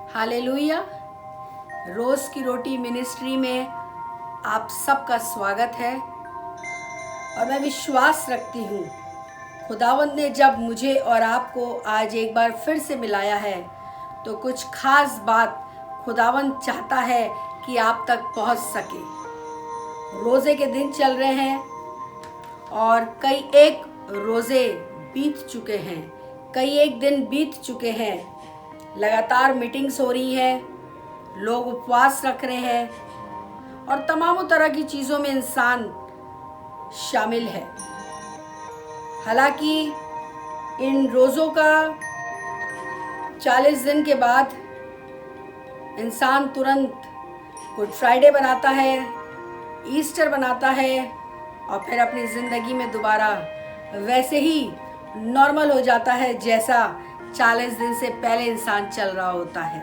Hallelujah. रोज की रोटी ministry में आप सबका स्वागत है और मैं विश्वास रखती हूँ खुदावंद ने जब मुझे और आपको आज एक बार फिर से मिलाया है तो कुछ खास बात खुदावंद चाहता है कि आप तक पहुँच सके। रोज़े के दिन चल रहे हैं और कई एक रोज़े बीत चुके हैं, कई एक दिन बीत चुके हैं। लगातार मीटिंग्स हो रही हैं, लोग उपवास रख रहे हैं और तमाम तरह की चीज़ों में इंसान शामिल है। हालांकि इन रोज़ों का 40 दिन के बाद इंसान तुरंत गुड फ्राइडे बनाता है, ईस्टर बनाता है और फिर अपनी ज़िंदगी में दोबारा वैसे ही नॉर्मल हो जाता है जैसा 40 दिन से पहले इंसान चल रहा होता है।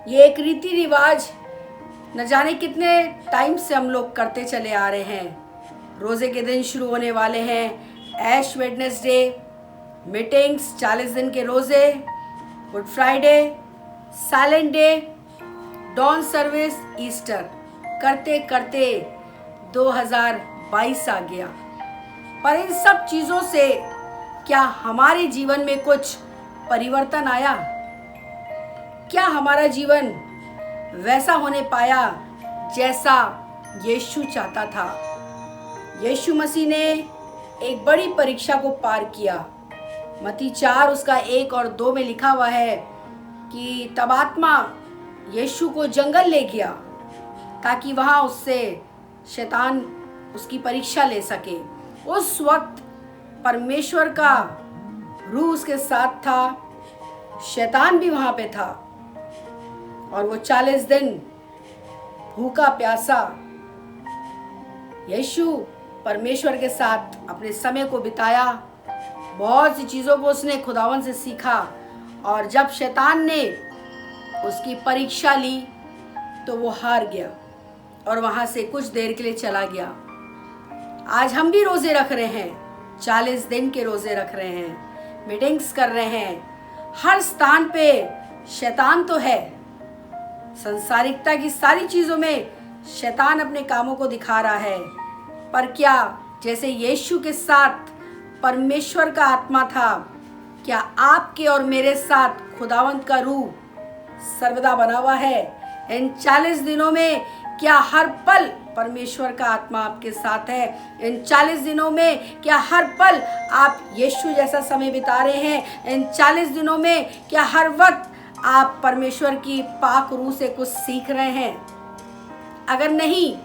ये एक रीति रिवाज न जाने कितने टाइम से हम लोग करते चले आ रहे हैं। रोज़े के दिन शुरू होने वाले हैं, ऐश वेडनेसडे, मीटिंग्स, 40 दिन के रोज़े, good Friday, silent day, dawn service, Easter करते करते 2022 आ गया। पर इन सब चीज़ों से क्या हमारे जीवन में कुछ परिवर्तन आया? क्या हमारा जीवन वैसा होने पाया जैसा यीशु चाहता था? यीशु मसीह ने एक बड़ी परीक्षा को पार किया। मत्ती 4 उसका 1 और 2 में लिखा हुआ है कि तब आत्मा यीशु को जंगल ले गया ताकि वहाँ उससे शैतान उसकी परीक्षा ले सके। उस वक्त परमेश्वर का रूह उसके साथ था, शैतान भी वहाँ पे था और वो 40 दिन भूखा प्यासा यीशु परमेश्वर के साथ अपने समय को बिताया। बहुत सी चीज़ों को उसने खुदावन से सीखा और जब शैतान ने उसकी परीक्षा ली तो वो हार गया और वहाँ से कुछ देर के लिए चला गया। आज हम भी रोज़े रख रहे हैं, 40 दिन के रोज़े रख रहे हैं, मीटिंग्स कर रहे हैं। हर स्थान पे शैतान तो है। संसारिकता की सारी चीज़ों में शैतान अपने कामों को दिखा रहा है। पर क्या जैसे यीशु के साथ परमेश्वर का आत्मा था, क्या आपके और मेरे साथ खुदावंत का रूह सर्वदा बना हुआ है? इन 40 दिनों में क्या हर पल परमेश्वर का आत्मा आपके साथ है? इन 40 दिनों में क्या हर पल आप यीशु जैसा समय बिता रहे हैं? इन 40 दिनों में क्या हर वक्त आप परमेश्वर की पाक रूह से कुछ सीख रहे हैं? अगर नहीं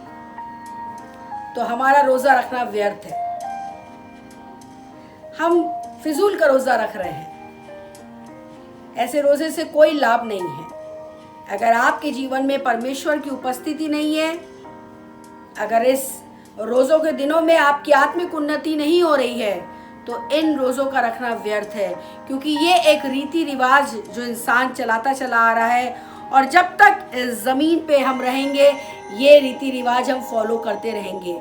तो हमारा रोज़ा रखना व्यर्थ है। हम फिजूल का रोज़ा रख रहे हैं। ऐसे रोज़े से कोई लाभ नहीं है। अगर आपके जीवन में परमेश्वर की उपस्थिति नहीं है, अगर इस रोज़ों के दिनों में आपकी आत्मिक उन्नति नहीं हो रही है तो इन रोज़ों का रखना व्यर्थ है, क्योंकि ये एक रीति रिवाज जो इंसान चलाता चला आ रहा है और जब तक इस ज़मीन पे हम रहेंगे ये रीति रिवाज हम फॉलो करते रहेंगे।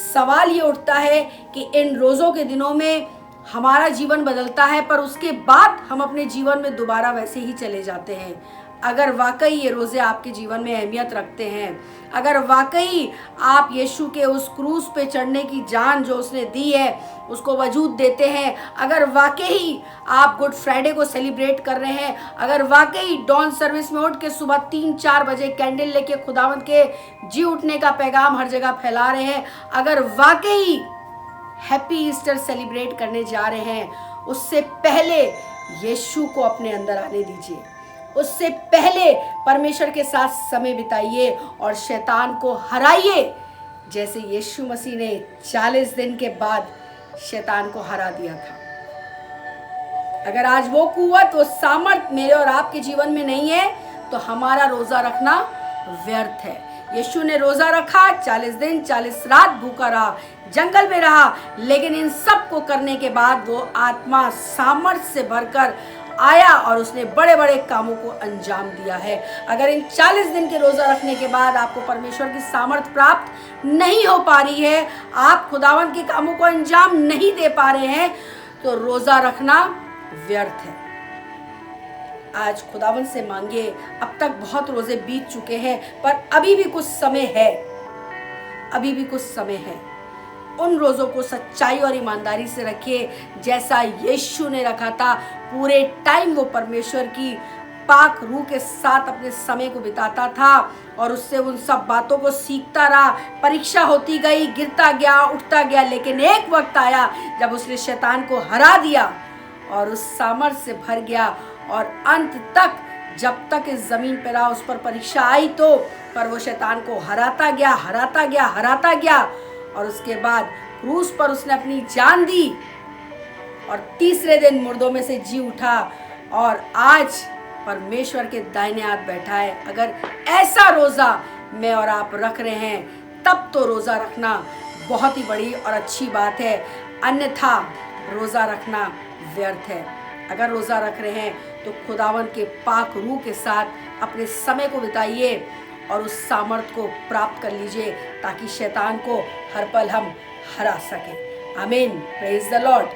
सवाल ये उठता है कि इन रोज़ों के दिनों में हमारा जीवन बदलता है पर उसके बाद हम अपने जीवन में दोबारा वैसे ही चले जाते हैं। अगर वाकई ये रोज़े आपके जीवन में अहमियत रखते हैं, अगर वाकई आप यीशु के उस क्रूस पे चढ़ने की जान जो उसने दी है उसको वजूद देते हैं, अगर वाकई आप गुड फ्राइडे को सेलिब्रेट कर रहे हैं, अगर वाकई डॉन सर्विस में उठ के सुबह 3-4 बजे कैंडल लेके खुदावंत के जी उठने का पैगाम हर जगह फैला रहे हैं, अगर वाकई हैप्पी ईस्टर सेलिब्रेट करने जा रहे हैं, उससे पहले यीशु को अपने अंदर आने दीजिए। उससे पहले परमेश्वर के साथ समय बिताइए और शैतान को हराइए जैसे यीशु मसीह ने 40 दिन के बाद शैतान को हरा दिया था। अगर आज वो कुव्वत, वो सामर्थ्य मेरे और आपके जीवन में नहीं है तो हमारा रोज़ा रखना व्यर्थ है। यीशु ने रोज़ा रखा, 40 दिन 40 रात भूखा रहा, जंगल में रहा, लेकिन इन सब को करने के बाद वो आत्मा सामर्थ्य से भरकर आया और उसने बड़े बड़े कामों को अंजाम दिया है। अगर इन 40 दिन के रोज़ा रखने के बाद आपको परमेश्वर की सामर्थ्य प्राप्त नहीं हो पा रही है, आप खुदावन के कामों को अंजाम नहीं दे पा रहे हैं, तो रोज़ा रखना व्यर्थ है। आज खुदावन से मांगिए। अब तक बहुत रोजे बीत चुके हैं, पर अभी भी कुछ समय है, अभी भी कुछ समय है। उन रोजों को सच्चाई और ईमानदारी से रखिए जैसा यीशु ने रखा था। पूरे टाइम वो परमेश्वर की पाक रूह के साथ अपने समय को बिताता था और उससे उन सब बातों को सीखता रहा। परीक्षा होती गई, गिरता गया, उठता गया, लेकिन एक वक्त आया जब उसने शैतान को हरा दिया और उस सामर्थ्य से भर गया और अंत तक जब तक इस जमीन पर रहा उस पर परीक्षा आई तो पर वो शैतान को हराता गया, हराता गया, हराता गया और उसके बाद क्रूस पर उसने अपनी जान दी और तीसरे दिन मुर्दों में से जी उठा और आज परमेश्वर के दाहिने हाथ बैठा है। अगर ऐसा रोज़ा मैं और आप रख रहे हैं तब तो रोज़ा रखना बहुत ही बड़ी और अच्छी बात है, अन्यथा रोज़ा रखना व्यर्थ है। अगर रोज़ा रख रहे हैं तो खुदावन के पाक रूह के साथ अपने समय को बिताइए और उस सामर्थ को प्राप्त कर लीजिए ताकि शैतान को हर पल हम हरा सकें। आमीन। Praise the Lord.